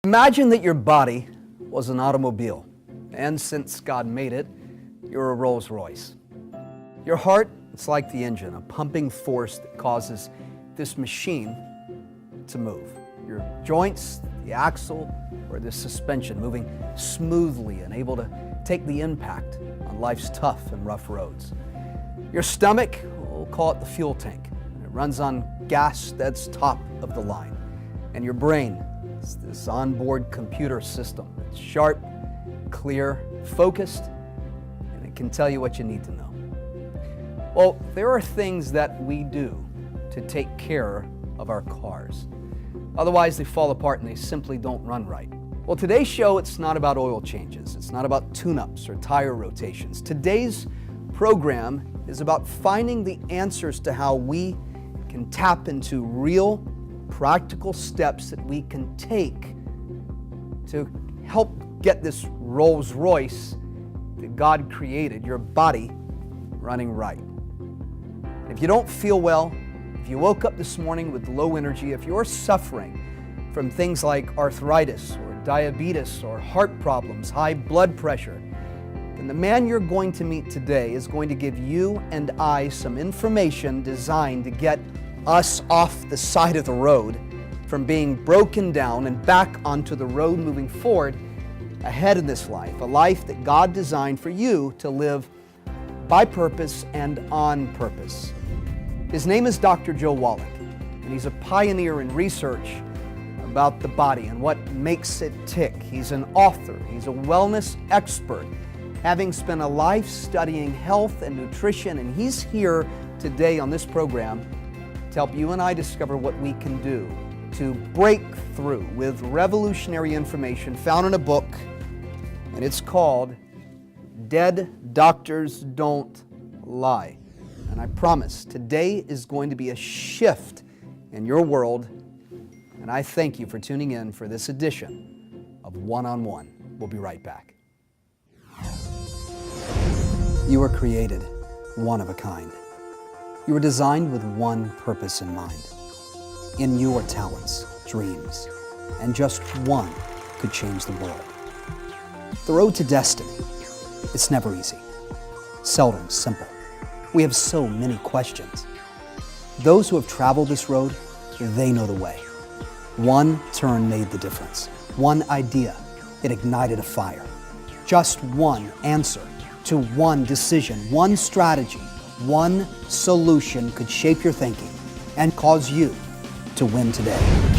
Imagine that your body was an automobile, and since God made it, you're a Rolls Royce. Your heart, it's like the engine, a pumping force that causes this machine to move. Your joints, the axle, or the suspension moving smoothly and able to take the impact on life's tough and rough roads. Your stomach, we'll call it the fuel tank. It runs on gas that's top of the line. And your brain, it's this onboard computer system. It's sharp, clear, focused, and it can tell you what you need to know. Well, there are things that we do to take care of our cars. Otherwise, they fall apart and they simply don't run right. Well, today's show, it's not about oil changes. It's not about tune-ups or tire rotations. Today's program is about finding the answers to how we can tap into real, practical steps that we can take to help get this Rolls Royce that God created, your body, running right. If you don't feel well, if you woke up this morning with low energy, if you're suffering from things like arthritis or diabetes or heart problems, high blood pressure, then the man you're going to meet today is going to give you and I some information designed to get us off the side of the road from being broken down and back onto the road moving forward ahead in this life, a life that God designed for you to live by purpose and on purpose. His name is Dr. Joe Wallach, and he's a pioneer in research about the body and what makes it tick. He's an author, he's a wellness expert, having spent a life studying health and nutrition, and he's here today on this program to help you and I discover what we can do to break through with revolutionary information found in a book, and it's called Dead Doctors Don't Lie. And I promise today is going to be a shift in your world, and I thank you for tuning in for this edition of One-on-One. We'll be right back. You were created one of a kind. You were designed with one purpose in mind. In you are talents, dreams, and just one could change the world. The road to destiny, it's never easy, seldom simple. We have so many questions. Those who have traveled this road, they know the way. One turn made the difference. One idea, it ignited a fire. Just one answer to one decision, one strategy, one solution could shape your thinking and cause you to win today.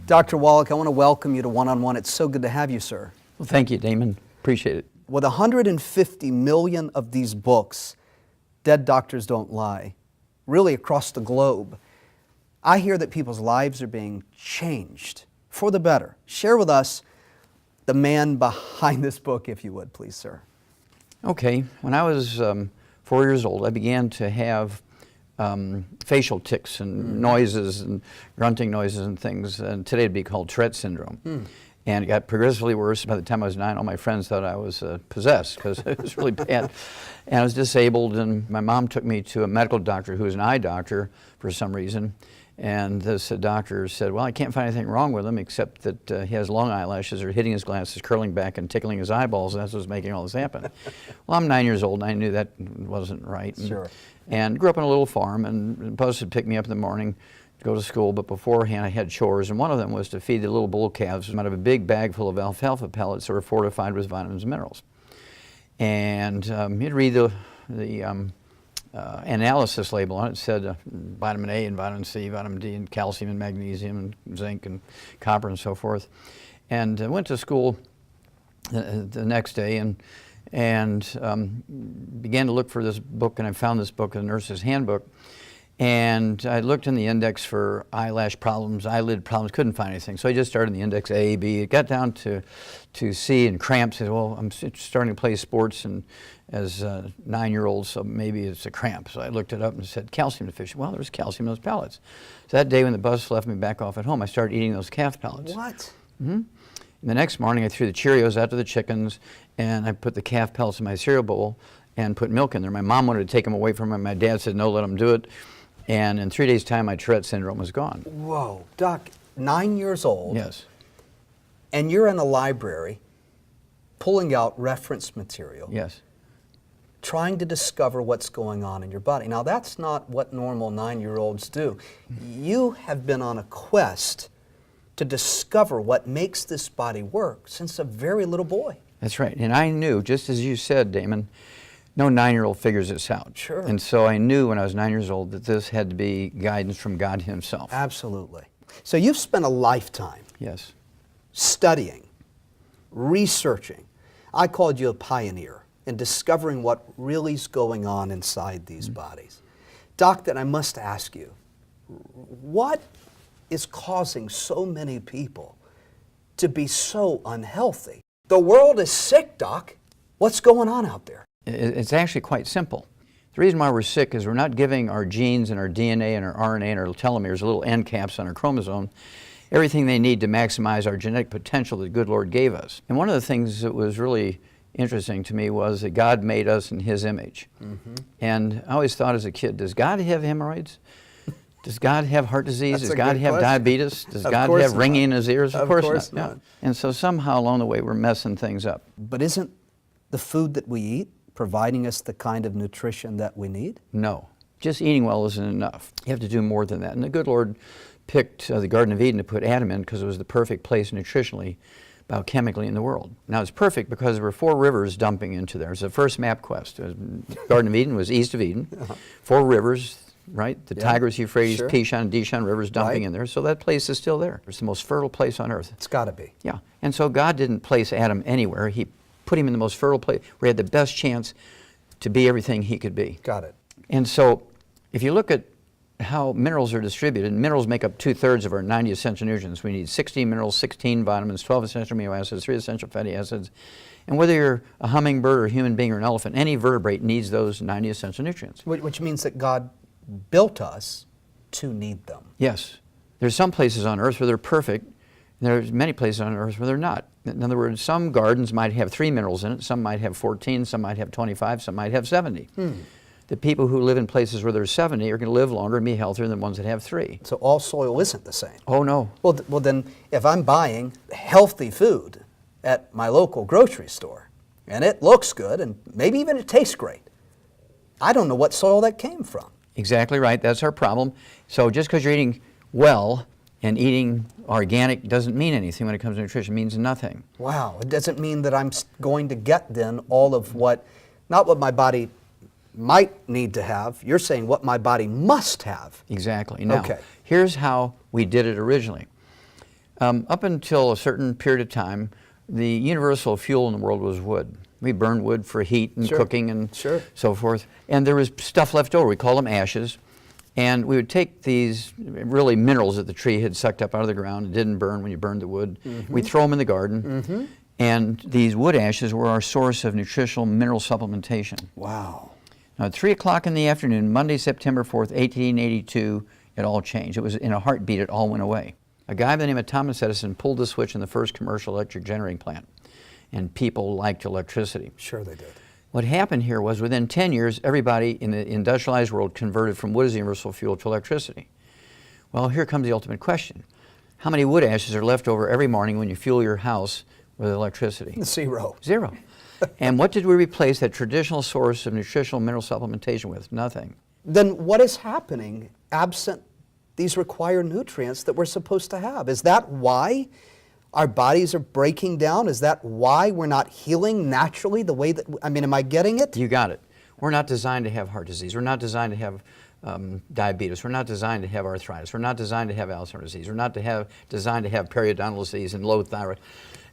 Dr. Wallach, I want to welcome you to One-on-One. It's so good to have you, sir. Well, thank you, Damon. Appreciate it. With 150 million of these books, Dead Doctors Don't Lie, really across the globe, I hear that people's lives are being changed for the better. Share with us the man behind this book, if you would, please, sir. Okay. When I was 4 years old, I began to have facial tics and noises and grunting noises and things, and today it'd be called Tourette syndrome. And it got progressively worse. By the time I was 9, all my friends thought I was possessed because it was really bad. And I was disabled, and my mom took me to a medical doctor who was an eye doctor for some reason. And this doctor said, well, I can't find anything wrong with him except that he has long eyelashes, or hitting his glasses, curling back and tickling his eyeballs, and that's what's making all this happen. Well, I'm 9 years old, and I knew that wasn't right. Sure. And grew up on a little farm, and Buzz would pick me up in the morning to go to school, but beforehand I had chores, and one of them was to feed the little bull calves out of a big bag full of alfalfa pellets that were fortified with vitamins and minerals. And you'd read the analysis label on it. It said vitamin A and vitamin C, vitamin D, and calcium and magnesium and zinc and copper and so forth. And I went to school the next day, and and began to look for this book, and I found this book, A Nurse's Handbook. And I looked in the index for eyelash problems, eyelid problems, couldn't find anything. So I just started in the index A, B. It got down to C and cramps. I said, well, I'm starting to play sports and as a 9-year-old, so maybe it's a cramp. So I looked it up and said calcium deficiency. Well, there's calcium in those pellets. So that day when the bus left me back off at home, I started eating those calf pellets. What? Mm-hmm. And the next morning I threw the Cheerios out to the chickens and I put the calf pellets in my cereal bowl and put milk in there. My mom wanted to take them away from me. My dad said, no, let them do it. And in 3 days' time, my Tourette syndrome was gone. Whoa, Doc, 9 years old. Yes. And you're in a library pulling out reference material. Yes. Trying to discover what's going on in your body. Now, that's not what normal 9-year-olds do. You have been on a quest to discover what makes this body work since a very little boy. That's right. And I knew, just as you said, Damon, no 9-year-old figures this out. Sure. And so I knew when I was 9 years old that this had to be guidance from God Himself. Absolutely. So you've spent a lifetime Yes. studying, researching. I called you a pioneer in discovering what really is going on inside these bodies. Doc, then I must ask you, what is causing so many people to be so unhealthy? The world is sick, Doc. What's going on out there? It's actually quite simple. The reason why we're sick is we're not giving our genes and our DNA and our RNA and our telomeres, little end caps on our chromosome, everything they need to maximize our genetic potential that the good Lord gave us. And one of the things that was really interesting to me was that God made us in His image. Mm-hmm. And I always thought as a kid, does God have hemorrhoids? Does God have heart disease? Does God have diabetes? Does God have ringing in His ears? Of course not. Yeah. And so somehow along the way we're messing things up. But isn't the food that we eat providing us the kind of nutrition that we need? No. Just eating well isn't enough. You have to do more than that. And the good Lord picked the Garden of Eden to put Adam in because it was the perfect place nutritionally, biochemically in the world. Now it's perfect because there were 4 rivers dumping into there. It's the first map quest. Garden of Eden was east of Eden. 4 rivers, right? The Tigris, Euphrates, Sure. Pishon, and Dishon rivers dumping in there. So that place is still there. It's the most fertile place on earth. It's got to be. Yeah. And so God didn't place Adam anywhere. He put him in the most fertile place where he had the best chance to be everything he could be. Got it. And so if you look at how minerals are distributed, minerals make up 2/3 of our 90 essential nutrients. We need 16 minerals, 16 vitamins, 12 essential amino acids, 3 essential fatty acids. And whether you're a hummingbird or a human being or an elephant, any vertebrate needs those 90 essential nutrients. Which means that God built us to need them. Yes. There's some places on earth where they're perfect, and there's many places on earth where they're not. In other words, some gardens might have 3 minerals in it, some might have 14, some might have 25, some might have 70. The people who live in places where there's 70 are going to live longer and be healthier than ones that have 3. So all soil isn't the same. Oh, no. Well, then, if I'm buying healthy food at my local grocery store, and it looks good, and maybe even it tastes great, I don't know what soil that came from. Exactly right. That's our problem. So just because you're eating well and eating organic doesn't mean anything when it comes to nutrition. It means nothing. Wow. It doesn't mean that I'm going to get then all of what, not what my body might need to have. You're saying what my body must have. Exactly. Now, Okay. here's how we did it originally. Up until a certain period of time, the universal fuel in the world was wood. We burned wood for heat and Sure. cooking and Sure. so forth. And there was stuff left over. We call them ashes. And we would take these really minerals that the tree had sucked up out of the ground and didn't burn when you burned the wood. We'd throw them in the garden. And these wood ashes were our source of nutritional mineral supplementation. Wow. Now, at 3 o'clock in the afternoon, Monday, September 4th, 1882, it all changed. It was in a heartbeat, it all went away. A guy by the name of Thomas Edison pulled the switch in the first commercial electric generating plant, and people liked electricity. Sure they did. What happened here was within 10 years, everybody in the industrialized world converted from wood as the universal fuel to electricity. Well, here comes the ultimate question. How many wood ashes are left over every morning when you fuel your house with electricity? 0. 0. And what did we replace that traditional source of nutritional mineral supplementation with? Nothing. Then what is happening absent these required nutrients that we're supposed to have? Is that why our bodies are breaking down? Is that why we're not healing naturally the way that, I mean, am I getting it? You got it. We're not designed to have heart disease. We're not designed to have diabetes. We're not designed to have arthritis. We're not designed to have Alzheimer's disease. We're not designed to have periodontal disease and low thyroid.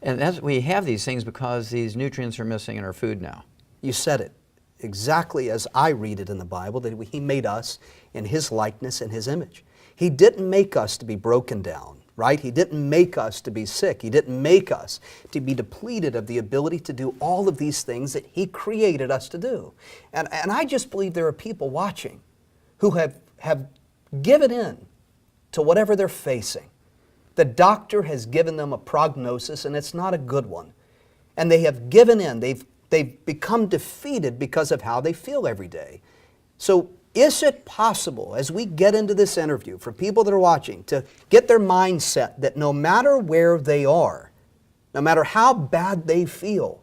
And we have these things because these nutrients are missing in our food now. You said it exactly as I read it in the Bible, that He made us in His likeness and His image. He didn't make us to be broken down, right? He didn't make us to be sick. He didn't make us to be depleted of the ability to do all of these things that He created us to do. And I just believe there are people watching who have given in to whatever they're facing. The doctor has given them a prognosis, and it's not a good one. And they have given in. They've become defeated because of how they feel every day. So is it possible, as we get into this interview, for people that are watching, to get their mindset that no matter where they are, no matter how bad they feel,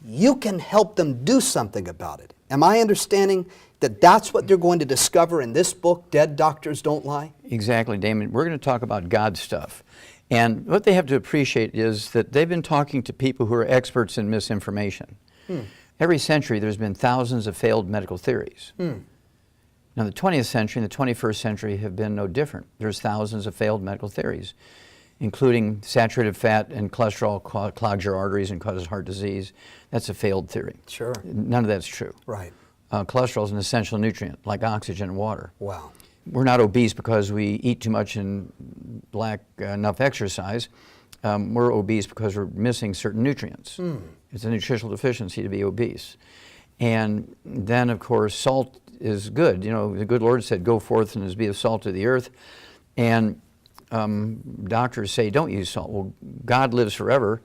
you can help them do something about it? Am I understanding that that's what they're going to discover in this book, Dead Doctors Don't Lie? Exactly, Damon. We're going to talk about God stuff. And what they have to appreciate is that they've been talking to people who are experts in misinformation. Every century there's been thousands of failed medical theories. Now the 20th century and the 21st century have been no different. There's thousands of failed medical theories, including saturated fat and cholesterol clogs your arteries and causes heart disease. That's a failed theory. Sure. None of that's true. Right. Cholesterol is an essential nutrient, like oxygen and water. Wow. We're not obese because we eat too much and lack enough exercise. We're obese because we're missing certain nutrients. It's a nutritional deficiency to be obese. And then, of course, salt is good. You know, the good Lord said, go forth and be the salt of the earth. And doctors say, don't use salt. Well, God lives forever.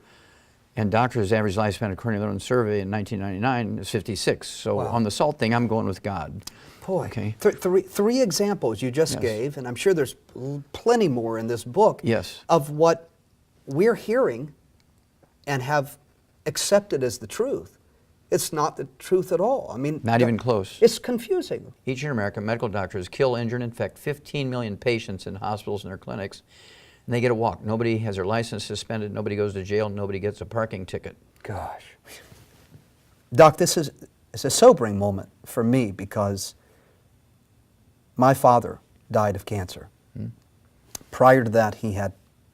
And doctors' average lifespan, according to their own survey in 1999, is 56. So wow. On the salt thing, I'm going with God. Boy, okay. Three examples you just gave, and I'm sure there's plenty more in this book, of what we're hearing and have accepted as the truth. It's not the truth at all. I mean, not even close. It's confusing. Each year in America, medical doctors kill, injure, and infect 15 million patients in hospitals and their clinics. And they get a walk. Nobody has their license suspended. Nobody goes to jail. Nobody gets a parking ticket. Gosh. Doc, this is a sobering moment for me because my father died of cancer. Prior to that, he had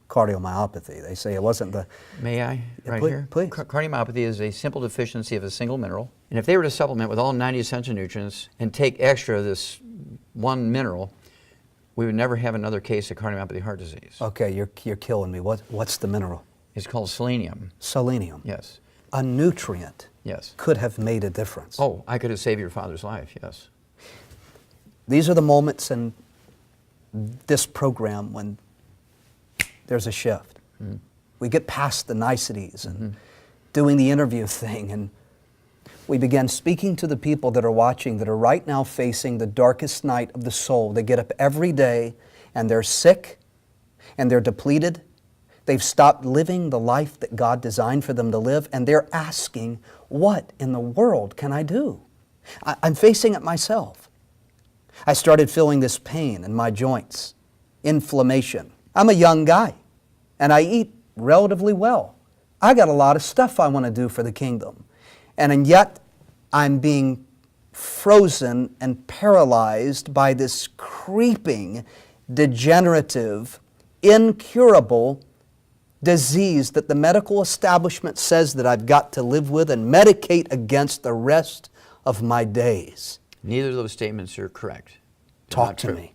cardiomyopathy. They say it wasn't the... May I? Right please, here? Please. Cardiomyopathy is a simple deficiency of a single mineral. And if they were to supplement with all 90 essential nutrients and take extra of this one mineral, we would never have another case of cardiomyopathy heart disease. Okay, you're killing me. What's the mineral? It's called selenium. Selenium. Yes. A nutrient. Yes. Could have made a difference. Oh, I could have saved your father's life, yes. These are the moments in this program when there's a shift. We get past the niceties and doing the interview thing, and we begin speaking to the people that are watching that are right now facing the darkest night of the soul. They get up every day and they're sick and they're depleted. They've stopped living the life that God designed for them to live, and they're asking, what in the world can I do? I'm facing it myself. I started feeling this pain in my joints, inflammation. I'm a young guy and I eat relatively well. I got a lot of stuff I want to do for the kingdom. And yet, I'm being frozen and paralyzed by this creeping, degenerative, incurable disease that the medical establishment says that I've got to live with and medicate against the rest of my days. Neither of those statements are correct. Talk to me.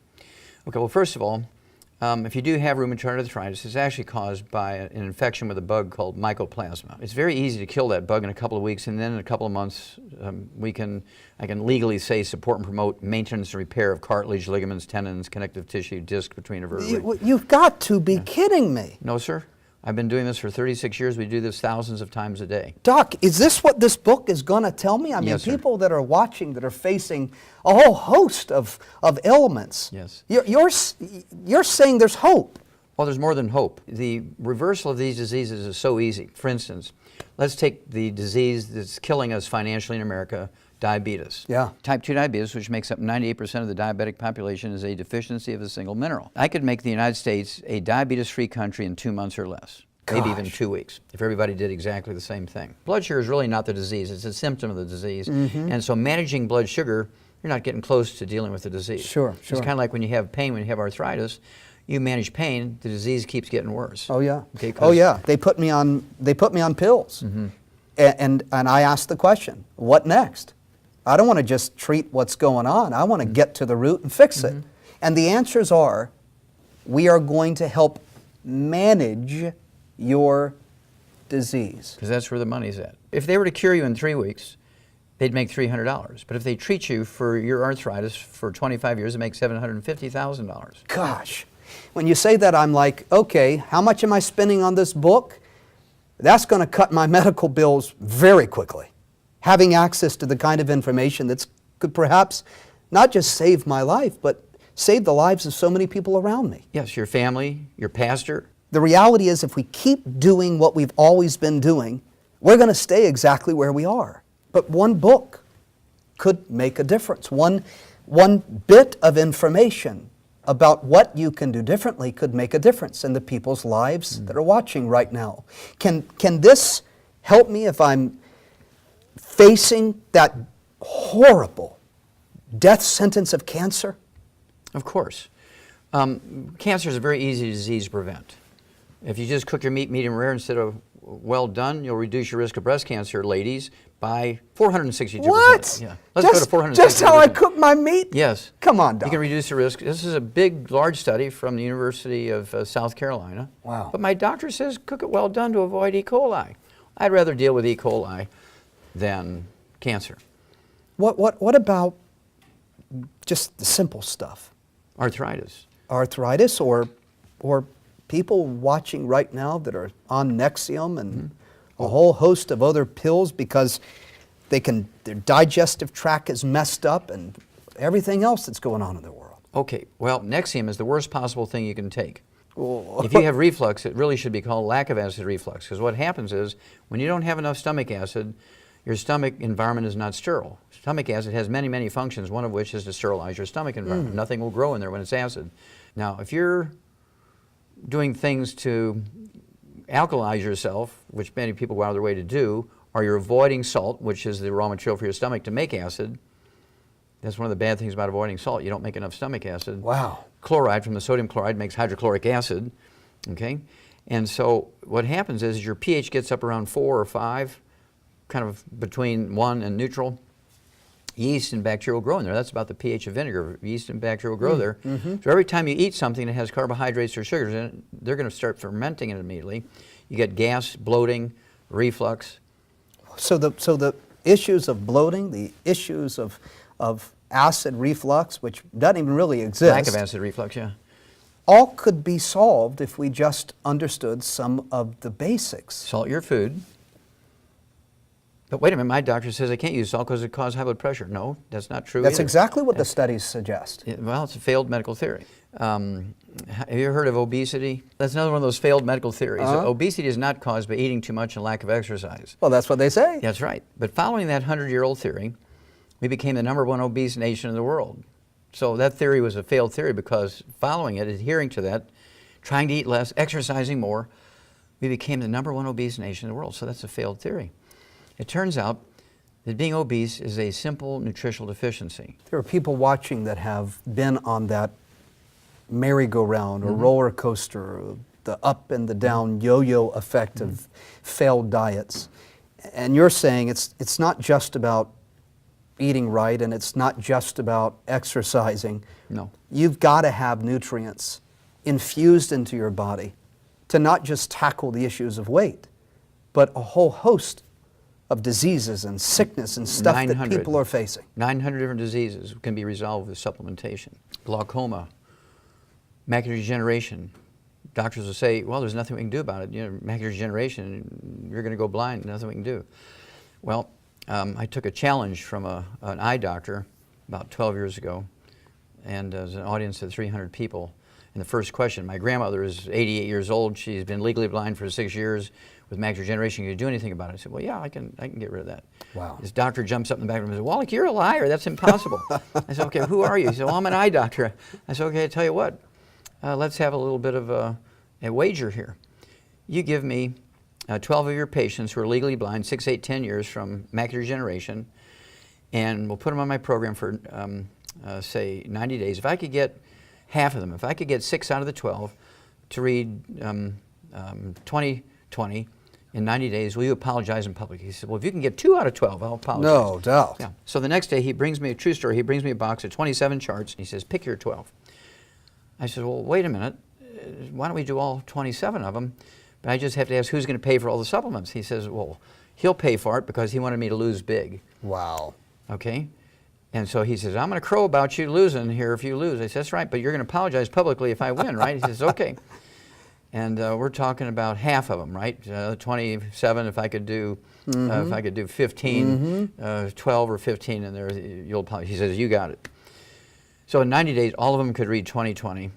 Okay, well, first of all, if you do have rheumatoid arthritis, it's actually caused by an infection with a bug called mycoplasma. It's very easy to kill that bug in a couple of weeks, and then in a couple of months, I can legally say support and promote maintenance and repair of cartilage, ligaments, tendons, connective tissue, disc between a vertebrae. You've got to be kidding me. No, sir. I've been doing this for 36 years. We do this thousands of times a day. Doc, is this what this book is going to tell me? I mean, Yes, sir. people that are watching that are facing a whole host of ailments. Yes. You're saying there's hope. Well, there's more than hope. The reversal of these diseases is so easy. For instance, let's take the disease that's killing us financially in America, diabetes. Yeah. Type 2 diabetes, which makes up 98% of the diabetic population, is a deficiency of a single mineral. I could make the United States a diabetes-free country in 2 months or less. Maybe even 2 weeks, if everybody did exactly the same thing. Blood sugar is really not the disease, it's a symptom of the disease. And so managing blood sugar, you're not getting close to dealing with the disease. Sure. It's kind of like when you have pain, when you have arthritis, you manage pain, the disease keeps getting worse. Oh yeah. Okay, oh yeah. They put me on pills. And I ask the question, what next? I don't want to just treat what's going on. I want to get to the root and fix it. And the answers are, we are going to help manage your disease. Because that's where the money's at. If they were to cure you in 3 weeks, they'd make $300. But if they treat you for your arthritis for 25 years, they make $750,000. Gosh, when you say that, I'm like, okay, how much am I spending on this book? That's going to cut my medical bills very quickly. Having access to the kind of information that could perhaps not just save my life, but save the lives of so many people around me. Yes, your family, your pastor. The reality is, if we keep doing what we've always been doing, we're going to stay exactly where we are. But one book could make a difference. One bit of information about what you can do differently could make a difference in the people's lives that are watching right now. Can this help me if I'm facing that horrible death sentence of cancer? Of course. Cancer is a very easy disease to prevent. If you just cook your meat medium rare instead of well done, you'll reduce your risk of breast cancer, ladies, by 462%. What? Yeah. Let's go to 462%. Just how I cook my meat? Yes. Come on, Doc. You can reduce the risk. This is a large study from the University of South Carolina. Wow. But my doctor says cook it well done to avoid E. coli. I'd rather deal with E. coli than cancer. What about just the simple stuff? Arthritis. Arthritis or people watching right now that are on Nexium and a whole host of other pills because their digestive tract is messed up and everything else that's going on in the world. Okay, well, Nexium is the worst possible thing you can take. Oh. If you have reflux, it really should be called lack of acid reflux, because what happens is when you don't have enough stomach acid, your stomach environment is not sterile. Stomach acid has many, many functions, one of which is to sterilize your stomach environment. Nothing will grow in there when it's acid. Now, if you're doing things to alkalize yourself, which many people go out of their way to do, or you're avoiding salt, which is the raw material for your stomach to make acid. That's one of the bad things about avoiding salt. You don't make enough stomach acid. Wow. Chloride from the sodium chloride makes hydrochloric acid, okay? And so what happens is your pH gets up around 4 or 5, kind of between 1 and neutral. Yeast and bacteria will grow in there. That's about the pH of vinegar. Yeast and bacteria will grow there. So every time you eat something that has carbohydrates or sugars in it, they're going to start fermenting it immediately. You get gas, bloating, reflux. So the issues of bloating, the issues of acid reflux, which doesn't even really exist. Lack of acid reflux, yeah. All could be solved if we just understood some of the basics. Salt your food. But wait a minute, my doctor says I can't use salt because it causes high blood pressure. No, that's not true That's either. exactly what the studies suggest. Well, it's a failed medical theory. Have you ever heard of obesity? That's another one of those failed medical theories. Obesity is not caused by eating too much and lack of exercise. Well, that's what they say. That's right. But following that 100-year-old theory, we became the #1 obese nation in the world. So that theory was a failed theory because following it, adhering to that, trying to eat less, exercising more, we became the #1 obese nation in the world. So that's a failed theory. It turns out that being obese is a simple nutritional deficiency. There are people watching that have been on that merry-go-round or roller coaster, or the up and the down yo-yo effect of failed diets. And you're saying it's not just about eating right and it's not just about exercising. No. You've got to have nutrients infused into your body to not just tackle the issues of weight, but a whole host of diseases and sickness and stuff that people are facing. 900 different diseases can be resolved with supplementation. Glaucoma, macular degeneration. Doctors will say, well, there's nothing we can do about it. You know, macular degeneration, you're going to go blind, nothing we can do. Well, I took a challenge from an eye doctor about 12 years ago, and there was an audience of 300 people. And the first question, my grandmother is 88 years old. She's been legally blind for 6 years with macular degeneration. Can you do anything about it? I said, well, yeah, I can get rid of that. Wow. This doctor jumps up in the back room and says, Wallach, you're a liar. That's impossible. I said, okay, who are you? He said, well, I'm an eye doctor. I said, okay, I tell you what, let's have a little bit of a wager here. You give me 12 of your patients who are legally blind, 6, 8, 10 years from macular degeneration, and we'll put them on my program for, say, 90 days. If I could get half of them, if I could get 6 out of the 12 to read 20/20, in 90 days, will you apologize in public? He said, well, if you can get 2 out of 12, I'll apologize. No doubt. Yeah. So the next day, he brings me a true story. He brings me a box of 27 charts, and he says, pick your 12. I said, well, wait a minute. Why don't we do all 27 of them? But I just have to ask who's going to pay for all the supplements. He says, well, he'll pay for it because he wanted me to lose big. Wow. Okay? And so he says, I'm going to crow about you losing here if you lose. I said, that's right, but you're going to apologize publicly if I win, right? He says, okay. And we're talking about half of them, right? 27 if I could do, if I could do 15, 12 or 15 in there, you'll apologize. He says, you got it. So in 90 days, all of them could read 20/20.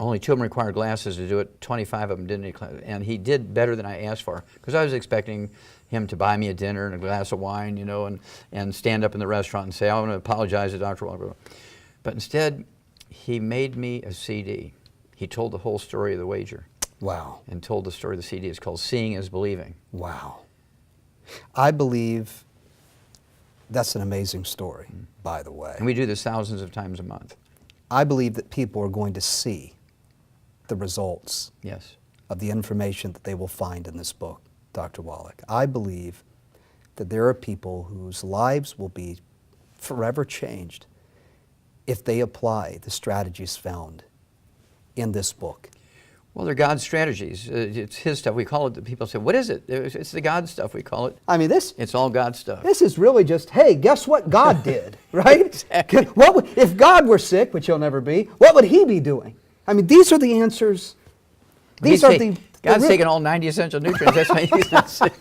Only 2 of them required glasses to do it. 25 of them didn't. And he did better than I asked for, because I was expecting him to buy me a dinner and a glass of wine, you know, and stand up in the restaurant and say, I want to apologize to Dr. Wallach. But instead, he made me a CD. He told the whole story of the wager. Wow. And told the story of the CD. It's called Seeing is Believing. Wow. I believe that's an amazing story, by the way. And we do this thousands of times a month. I believe that people are going to see the results Yes. of the information that they will find in this book, Dr. Wallach. I believe that there are people whose lives will be forever changed if they apply the strategies found in this book. Well, they're God's strategies. It's His stuff. We call it, people say, what is it? It's the God stuff, we call it. I mean, It's all God stuff. this is really just, hey, guess what God did, right? Exactly. If God were sick, which He'll never be, what would He be doing? I mean, these are the answers. These are the God's taking all 90 essential nutrients. That's why He's not sick.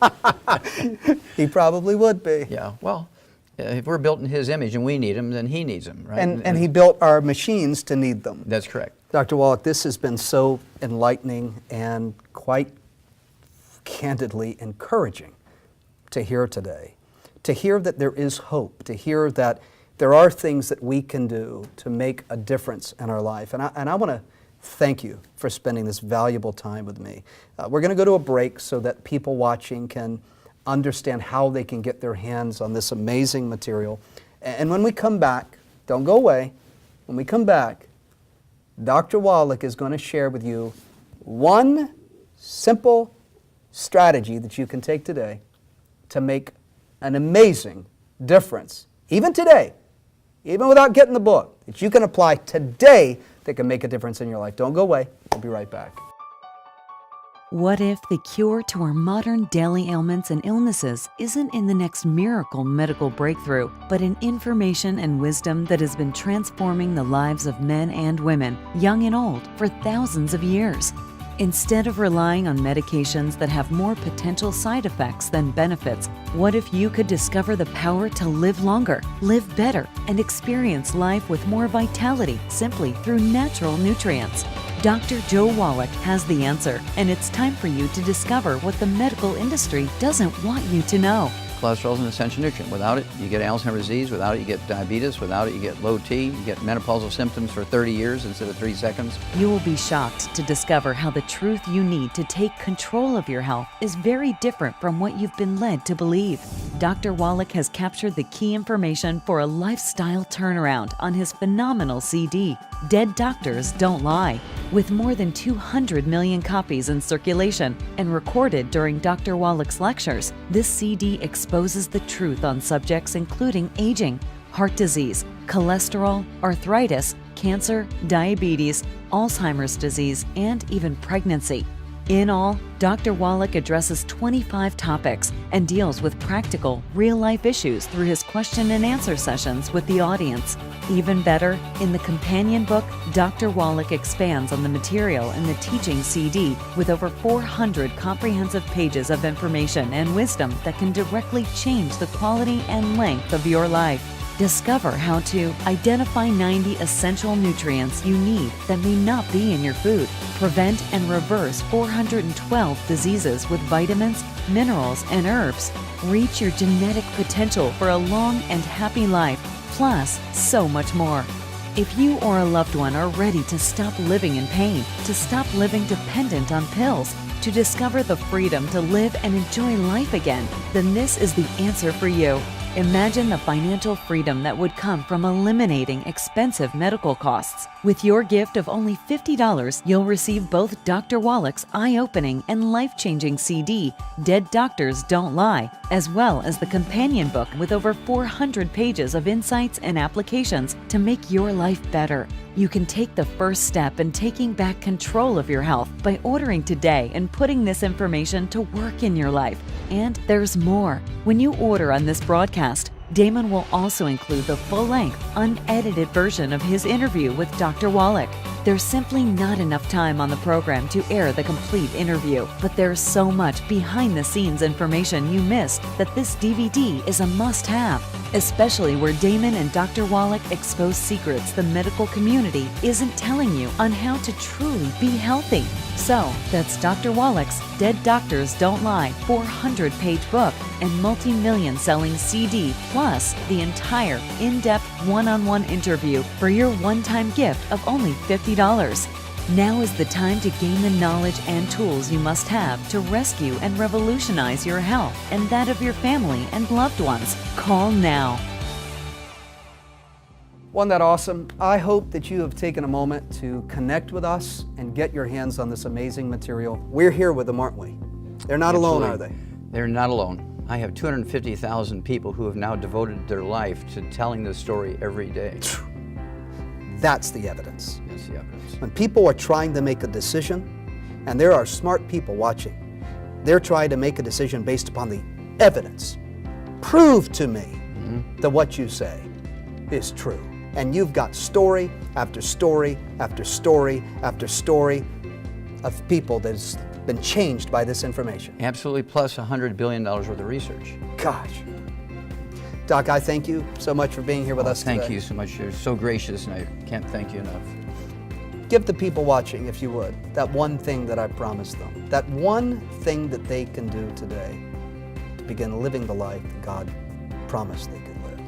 He probably would be. Yeah, well, if we're built in His image and we need Him, then He needs them, right? And He built our machines to need them. That's correct. Dr. Wallach, this has been so enlightening and quite candidly encouraging to hear today. To hear that there is hope, to hear that there are things that we can do to make a difference in our life. And I want to thank you for spending this valuable time with me. We're going to go to a break so that people watching can understand how they can get their hands on this amazing material. And when we come back, don't go away, when we come back, Dr. Wallach is going to share with you one simple strategy that you can take today to make an amazing difference, even today, even without getting the book, that you can apply today that can make a difference in your life. Don't go away. We'll be right back. What if the cure to our modern daily ailments and illnesses isn't in the next miracle medical breakthrough, but in information and wisdom that has been transforming the lives of men and women, young and old, for thousands of years? Instead of relying on medications that have more potential side effects than benefits, what if you could discover the power to live longer, live better, and experience life with more vitality simply through natural nutrients? Dr. Joe Wallach has the answer, and it's time for you to discover what the medical industry doesn't want you to know. Cholesterol is an essential nutrient. Without it, you get Alzheimer's disease. Without it, you get diabetes. Without it, you get low T. You get menopausal symptoms for 30 years instead of 3 seconds. You will be shocked to discover how the truth you need to take control of your health is very different from what you've been led to believe. Dr. Wallach has captured the key information for a lifestyle turnaround on his phenomenal CD, Dead Doctors Don't Lie. With more than 200 million copies in circulation and recorded during Dr. Wallach's lectures, this CD exposes the truth on subjects including aging, heart disease, cholesterol, arthritis, cancer, diabetes, Alzheimer's disease, and even pregnancy. In all, Dr. Wallach addresses 25 topics and deals with practical, real-life issues through his question and answer sessions with the audience. Even better, in the companion book, Dr. Wallach expands on the material in the teaching CD with over 400 comprehensive pages of information and wisdom that can directly change the quality and length of your life. Discover how to identify 90 essential nutrients you need that may not be in your food, prevent and reverse 412 diseases with vitamins, minerals, and herbs, reach your genetic potential for a long and happy life, plus so much more. If you or a loved one are ready to stop living in pain, to stop living dependent on pills, to discover the freedom to live and enjoy life again, then this is the answer for you. Imagine the financial freedom that would come from eliminating expensive medical costs. With your gift of only $50, you'll receive both Dr. Wallach's eye-opening and life-changing CD, Dead Doctors Don't Lie, as well as the companion book with over 400 pages of insights and applications to make your life better. You can take the first step in taking back control of your health by ordering today and putting this information to work in your life. And there's more. When you order on this broadcast, Damon will also include the full-length, unedited version of his interview with Dr. Wallach. There's simply not enough time on the program to air the complete interview, but there's so much behind-the-scenes information you missed that this DVD is a must-have, especially where Damon and Dr. Wallach expose secrets the medical community isn't telling you on how to truly be healthy. So, that's Dr. Wallach's Dead Doctors Don't Lie 400-page book and multi-million selling CD, plus the entire in-depth one-on-one interview for your one-time gift of only $50. Now is the time to gain the knowledge and tools you must have to rescue and revolutionize your health and that of your family and loved ones. Call now. Wasn't that awesome? I hope that you have taken a moment to connect with us and get your hands on this amazing material. We're here with them, aren't we? They're not alone, are they? They're not alone. I have 250,000 people who have now devoted their life to telling this story every day. That's the evidence. That's the evidence. When people are trying to make a decision, and there are smart people watching, they're trying to make a decision based upon the evidence. Prove to me that what you say is true. And you've got story after story after story after story of people that's been changed by this information. Absolutely, plus $100 billion worth of research. Gosh. Doc, I thank you so much for being here with us today. Thank you so much. You're so gracious, and I can't thank you enough. Give the people watching, if you would, that one thing that I promised them. That one thing that they can do today to begin living the life that God promised they could live.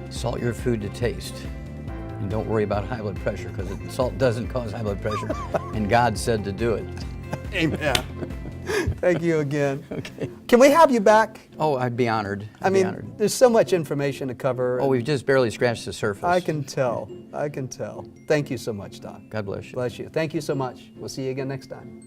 Salt your food to taste. And don't worry about high blood pressure, because salt doesn't cause high blood pressure, and God said to do it. Amen. Thank you again. Okay. Can we have you back? Oh, I'd be honored. I mean, there's so much information to cover. Oh, we've just barely scratched the surface. I can tell. I can tell. Thank you so much, Doc. God bless you. Bless you. Thank you so much. We'll see you again next time.